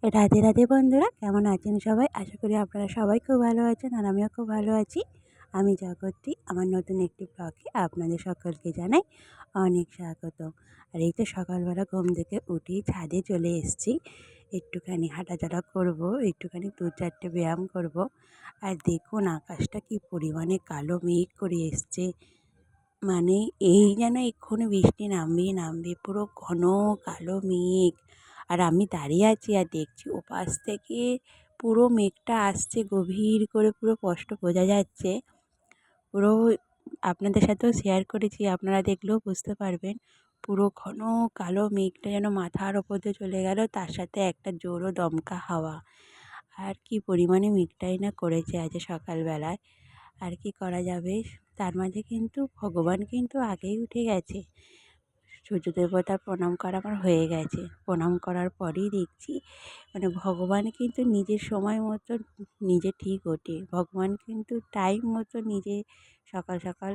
রাধে রাধে বন্ধুরা, কেমন আছেন সবাই? আশা করি আপনারা সবাই খুব ভালো আছেন আর আমিও খুব ভালো আছি। আমি জগত্রী, আমার নতুন একটি ব্লগে আপনাদের সকলকে জানাই অনেক স্বাগত। আর এই তো সকালবেলা ঘুম থেকে উঠেই ছাদে চলে এসেছি, একটুখানি হাঁটাচলা করব, একটুখানি 2-4টে ব্যায়াম করব। আর দেখুন আকাশটা কি পরিমাণে কালো মেঘ করে এসছে, মানে এই যেন এক্ষুনি বৃষ্টি নামবে নামবে, পুরো ঘন কালো মেঘ। আর আমি দাঁড়িয়ে আছি আর দেখছি ওপাশ থেকে পুরো মেঘটা আসছে গভীর করে, পুরো স্পষ্ট বোঝা যাচ্ছে। পুরো আপনাদের সাথেও শেয়ার করেছি, আপনারা দেখলেও বুঝতে পারবেন। পুরো ঘন কালো মেঘটা যেন মাথার ওপর দিয়ে চলে গেল, তার সাথে একটা জোরও দমকা হাওয়া। আর কি পরিমাণে মেঘটাই না করেছে আজ সকালবেলায়। আর কি করা যাবে, তার মাঝে কিন্তু ভগবান কিন্তু আগেই উঠে গেছে। সূর্য দেবতার প্রণাম করা আমার হয়ে গেছে। প্রণাম করার পরেই দেখছি মানে ভগবান কিন্তু নিজের সময় মতো নিজে ঠিক ওঠে। ভগবান কিন্তু টাইম মতো নিজে সকাল সকাল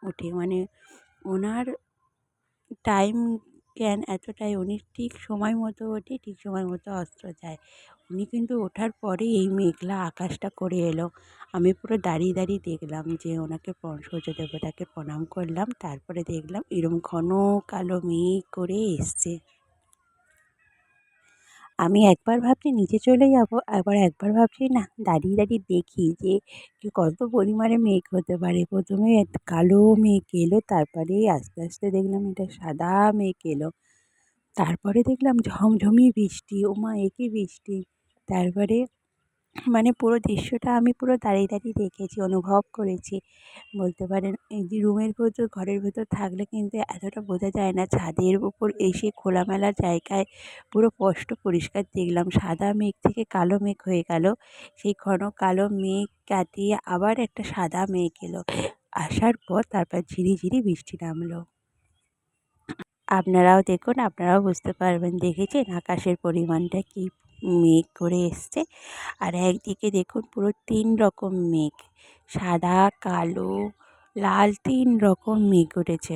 ওঠে, মানে ওনার টাইম জ্ঞান এতটাই, উনি ঠিক সময় মতো ওঠে, ঠিক সময় মতো অস্ত যায়। উনি কিন্তু ওঠার পরেই এই মেঘলা আকাশটা করে এলো। আমি পুরো দাঁড়িয়ে দাঁড়িয়ে দেখলাম যে ওনাকে সূর্য দেবতাকে প্রণাম করলাম, তারপরে দেখলাম এরম ঘন কালো মেঘ করে এসছে। আমি একবার ভাবছি নিচে চলে যাব, আবার একবার ভাবছি না, দাঁড়িয়ে দাঁড়িয়ে দেখি যে কত পরিমাণে মেঘ হতে পারে। প্রথমে কালো মেঘ এলো, তারপরে আস্তে আস্তে দেখলাম এটা সাদা মেঘ এলো, তারপরে দেখলাম ঝমঝমিয়ে বৃষ্টি। ওমা, এ কী বৃষ্টি! তারপরে মানে পুরো দৃশ্যটা আমি পুরো দাঁড়িয়ে দাঁড়িয়ে দেখেছি, অনুভব করেছি বলতে পারেন। এই যে রুমের ভেতর, ঘরের ভেতর থাকলে কিন্তু এতটা বোঝা যায় না, ছাদের উপর এসে খোলামেলা জায়গায় পুরো স্পষ্ট পরিষ্কার দেখলাম। সাদা মেঘ থেকে কালো মেঘ হয়ে গেল, সেই ঘন কালো মেঘ কাটিয়ে আবার একটা সাদা মেঘ এলো। আসার পর তারপর ঝিরিঝিরি বৃষ্টি নামলো। আপনারাও দেখুন, আপনারাও বুঝতে পারবেন। দেখেছেন আকাশের পরিমাণটা কি মেঘ করে এসছে। আর একদিকে দেখুন পুরো 3 রকম মেঘ, সাদা, কালো, লাল, 3 রকম মেঘ উঠেছে।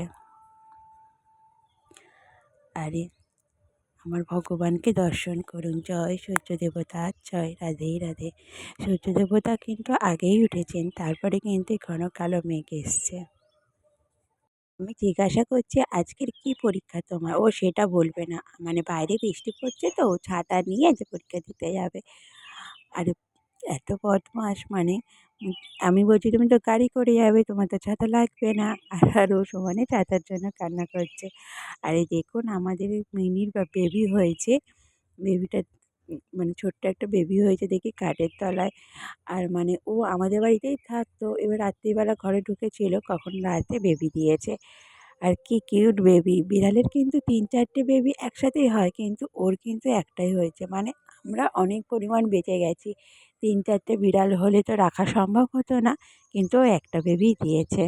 আরে আমার ভগবানকে দর্শন করুন। জয় সূর্য দেবতা, জয় রাধে রাধে। সূর্য দেবতা কিন্তু আগেই উঠেছেন, তারপরে কিন্তু ঘন কালো মেঘ এসছে। আমি জিজ্ঞাসা করছি, আজকের কি পরীক্ষা তোমার? ও সেটা বলবে না, মানে বাইরে বৃষ্টি পড়ছে তো ছাতা নিয়ে যে পরীক্ষা দিতে যাবে। আর এত বদমাস, মানে উম, আমি বলছি তুমি তো গাড়ি করে যাবে, তোমার তো ছাতা লাগবে না। আর ও সমানে ছাতার জন্য কান্না করছে। আর এই দেখুন আমাদের মিনির বা বেবি হয়েছে, বেবিটা মানে ছোট্ট একটা বেবি হয়েছে দেখি খাটের তলায়। আর মানে ও আমাদের বাড়িতেই থাকতো, এবার রাত্রিবেলা ঘরে ঢুকেছিল, কখন রাতে বেবি দিয়েছে। আর কি কিউট বেবি! বিড়ালের কিন্তু 3-4টে বেবি একসাথেই হয়, কিন্তু ওর কিন্তু একটাই হয়েছে। মানে আমরা অনেক পরিমাণ বেঁচে গেছি। 3-4টে বিড়াল হলে তো রাখা সম্ভব হতো না, কিন্তু ও একটা বেবিই দিয়েছে।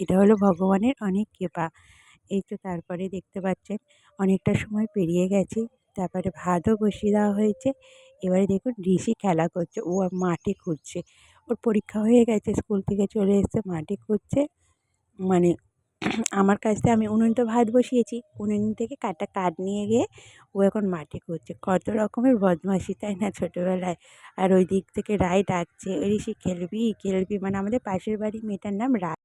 এটা হলো ভগবানের অনেক কৃপা। এই তো তারপরে দেখতে পাচ্ছেন অনেকটা সময় পেরিয়ে গেছে, তারপরে ভাতও বসিয়ে দেওয়া হয়েছে। এবারে দেখুন ঋষি খেলা করছে, ও মাটি খুঁড়ছে। ওর পরীক্ষা হয়ে গেছে, স্কুল থেকে চলে এসেছে, মাটি খুঁড়ছে। মানে আমার কাছ থেকে আমি উনুনে ভাত বসিয়েছি, উনুন থেকে কাঠ নিয়ে গিয়ে ও এখন মাটি খুঁড়ছে। কত রকমের বদমাইশি, তাই না, ছোটোবেলায়। আর ওই দিক থেকে রায় ডাকছে, ঋষি খেলবি খেলবি, মানে আমাদের পাশের বাড়ির মেয়েটার নাম রায়।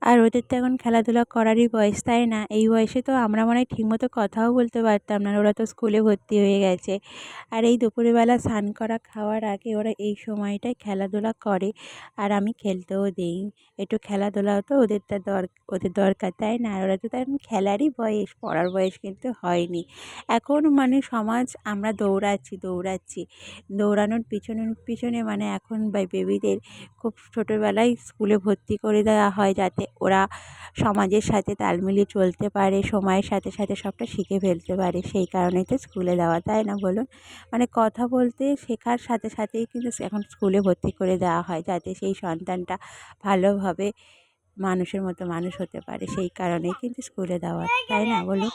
আর ওদের তো এখন খেলাধুলা করারই বয়স, তাই না? এই বয়সে তো আমরা মনে হয় ঠিকমতো কথাও বলতে পারতাম না, ওরা তো স্কুলে ভর্তি হয়ে গেছে। আর এই দুপুরবেলা স্নান করা খাওয়ার আগে ওরা এই সময়টায় খেলাধুলা করে, আর আমি খেলতেও দিই। একটু খেলাধুলাও তো ওদের দরকার, তাই না? আর ওরা তো এখন খেলারই বয়স, পড়ার বয়স কিন্তু হয়নি এখন। মানে সমাজ, আমরা দৌড়াচ্ছি, দৌড়ানোর পিছনে পিছনে, মানে এখন বেবিদের খুব ছোটোবেলায় স্কুলে ভর্তি করে দেওয়া হয়, যাতে ওরা সমাজের সাথে তাল মিলিয়ে চলতে পারে, সময়ের সাথে সাথে সবটা শিখে ফেলতে পারে। সেই কারণেই তো স্কুলে দেওয়া, তাই না বলুন? মানে কথা বলতে শেখার সাথে সাথেই কিন্তু এখন স্কুলে ভর্তি করে দেওয়া হয়, যাতে সেই সন্তানটা ভালোভাবে মানুষের মতো মানুষ হতে পারে। সেই কারণেই কিন্তু স্কুলে দেওয়া, তাই না বলুন?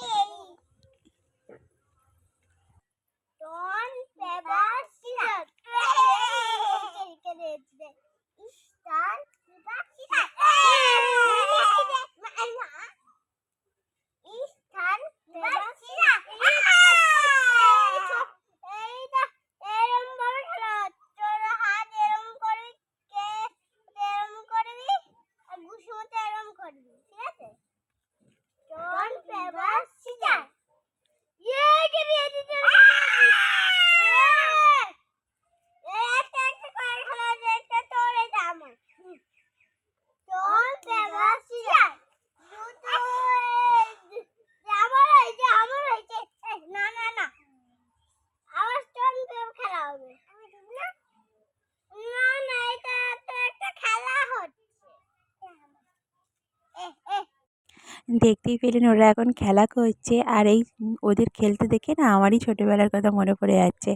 দেখতেই পেলেন ওরা এখন খেলা করছে, আর এই ওদের খেলতে দেখে না আমারই ছোটোবেলার কথা মনে পড়ে যাচ্ছে।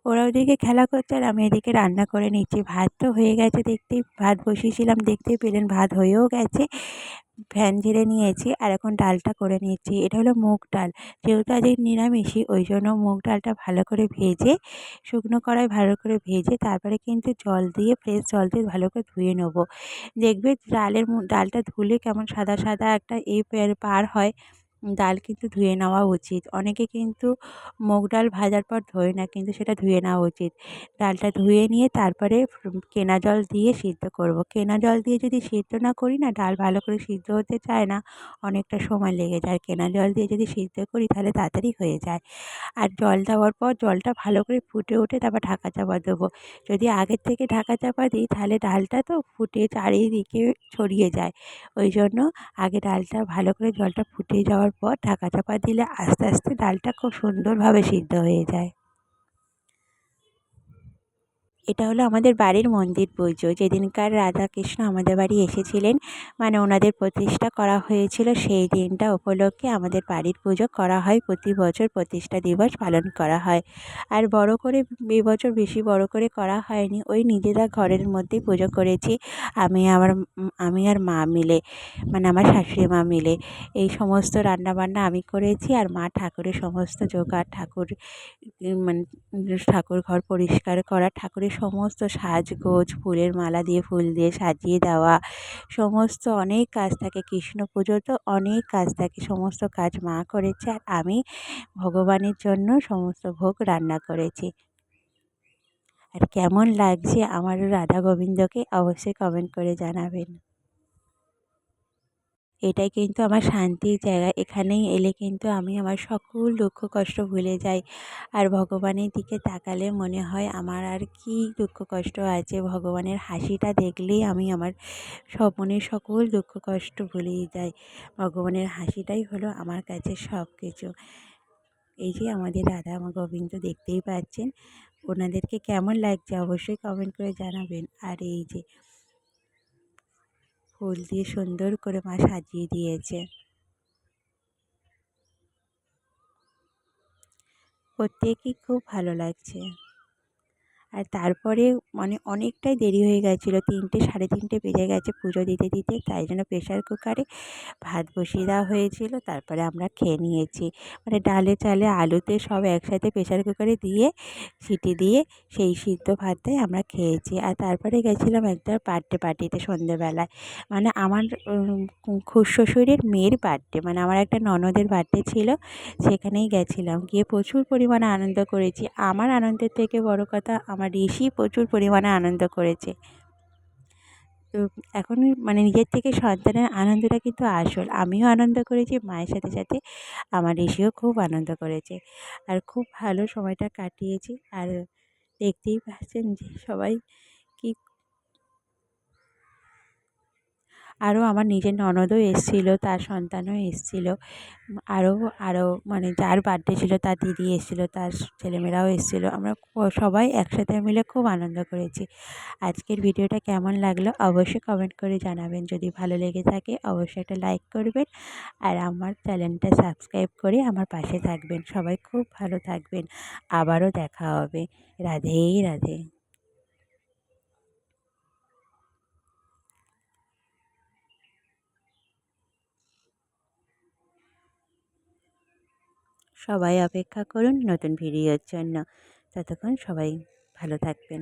ওরা ওদিকে খেলা করছে আর আমি এদিকে রান্না করে নিচ্ছি। ভাত তো হয়ে গেছে, ভাত বসিয়েছিলাম, দেখতেই পেলেন ভাত হয়েও গেছে। ফ্যান ঝেড়ে নিয়েছি আর এখন ডালটা করে নিচ্ছি। এটা হলো মুগ ডাল। যেহেতু আজকে নিরামিষই, ওই জন্য মুগ ডালটা ভালো করে ভেজে, শুকনো কড়ায় ভালো করে ভেজে তারপরে কিন্তু জল দিয়ে, ফ্রেশ জল দিয়ে ভালো করে ধুয়ে নেবো। দেখবে ডালটা ধুলে কেমন সাদা সাদা একটা পার হয়। ডাল কিন্তু ধুয়ে নেওয়া উচিত। অনেকে কিন্তু মুগ ডাল ভাজার পর ধোয় না, কিন্তু সেটা ধুয়ে নেওয়া উচিত। ডালটা ধুয়ে নিয়ে তারপরে কেনা জল দিয়ে সিদ্ধ করব। কেনা জল দিয়ে যদি সিদ্ধ না করি না, ডাল ভালো করে সিদ্ধ হতে চায় না, অনেকটা সময় লেগে যায়। কেনা জল দিয়ে যদি সিদ্ধ করি তাহলে তাড়াতাড়ি হয়ে যায়। আর জল দেওয়ার পর জলটা ভালো করে ফুটে ওঠে, তারপর ঢাকা চাপা দেবো। যদি আগের থেকে ঢাকা চাপা দিই তাহলে ডালটা তো ফুটে চারিদিকে ছড়িয়ে যায়। ওই জন্য আগে ডালটা ভালো করে, জলটা ফুটে যাওয়ার পর ঢাকা চাপা দিলে আস্তে আস্তে ডালটা খুব সুন্দরভাবে সিদ্ধ হয়ে যায়। এটা হলো আমাদের বাড়ির মন্দির পুজো। যেদিনকার রাধাকৃষ্ণ আমাদের বাড়ি এসেছিলেন, মানে ওনাদের প্রতিষ্ঠা করা হয়েছিল, সেই দিনটা উপলক্ষে আমাদের বাড়ির পুজো করা হয়। প্রতি বছর প্রতিষ্ঠা দিবস পালন করা হয়। আর বড় করে এবছর বেশি বড় করে করা হয়নি। ওই নিজেরা ঘরের মধ্যেই পুজো করেছি। আমি আর মা মিলে, মানে আমার শাশুড়ি মা মিলে। এই সমস্ত রান্নাবান্না আমি করেছি, আর মা ঠাকুরের সমস্ত জোগাড়, মানে ঠাকুর ঘর পরিষ্কার করা, ঠাকুরের সমস্ত সাজগোজ, ফুলের মালা দিয়ে, ফুল দিয়ে সাজিয়ে দেওয়া, সমস্ত অনেক কাজ থাকে। কৃষ্ণ পুজোর তো অনেক কাজ থাকে, সমস্ত কাজ মা করেছে আর আমি ভগবানের জন্য সমস্ত ভোগ রান্না করেছি। আর কেমন লাগছে আমার রাধা গোবিন্দকে অবশ্যই কমেন্ট করে জানাবেন। এটাই কিন্তু আমার শান্তির জায়গা। এখানেই এলে কিন্তু আমি আমার সকল দুঃখ কষ্ট ভুলে যাই। আর ভগবানের দিকে তাকালে মনে হয় আমার আর কী দুঃখ কষ্ট আছে। ভগবানের হাসিটা দেখলেই আমি আমার মনের সকল দুঃখ কষ্ট ভুলেই যাই। ভগবানের হাসিটাই হলো আমার কাছে সব কিছু। এই যে আমাদের রাধা গোবিন্দ দেখতেই পাচ্ছেন। ওনাদেরকে কেমন লাগছে অবশ্যই কমেন্ট করে জানাবেন। আর এই যে ফুল দিয়ে সুন্দর করে মা সাজিয়ে দিয়েছে। প্রত্যেকই খুব ভালো লাগছে। আর তারপরে মানে অনেকটাই দেরি হয়ে গেছিলো, 3টে 3:30 বেজে গেছে পুজো দিতে দিতে। তাই জন্য প্রেশার কুকারে ভাত বসিয়ে দেওয়া হয়েছিল, তারপরে আমরা খেয়ে নিয়েছি। মানে ডালে চালে আলুতে সব একসাথে প্রেশার কুকারে দিয়ে, সিটি দিয়ে সেই সিদ্ধ ভাতটাই আমরা খেয়েছি। আর তারপরে গেছিলাম একটা বার্থডে পার্টিতে সন্ধেবেলায়। মানে আমার খুড়শ্বশুরের মেয়ের বার্থডে, মানে আমার একটা ননদের বার্থডে ছিল, সেখানেই গেছিলাম। গিয়ে প্রচুর পরিমাণে আনন্দ করেছি। আমার আনন্দের থেকে বড় কথা, আমার ঋষি প্রচুর পরিমাণে আনন্দ করেছে। তো এখন মানে নিজের থেকে সন্তানের আনন্দটা কিন্তু আসল। আমিও আনন্দ করেছি, মায়ের সাথে সাথে আমার ঋষিও খুব আনন্দ করেছে। আর খুব ভালো সময়টা কাটিয়েছি। আর দেখতেই পাচ্ছেন যে সবাই কী, আরও আমার নিজের ননদও এসেছিলো, তার সন্তানও এসেছিলো। আরও আরও মানে যার বার্থডে ছিল তার দিদি এসেছিলো, তার ছেলেমেয়েরাও এসেছিলো। আমরা সবাই একসাথে মিলে খুব আনন্দ করেছি। আজকের ভিডিওটা কেমন লাগলো অবশ্যই কমেন্ট করে জানাবেন। যদি ভালো লেগে থাকে অবশ্যই একটা লাইক করবেন, আর আমার চ্যানেলটা সাবস্ক্রাইব করে আমার পাশে থাকবেন। সবাই খুব ভালো থাকবেন। আবারও দেখা হবে। রাধে রাধে। সবাই অপেক্ষা করুন নতুন ভিডিওর জন্য। ততক্ষণ সবাই ভালো থাকবেন।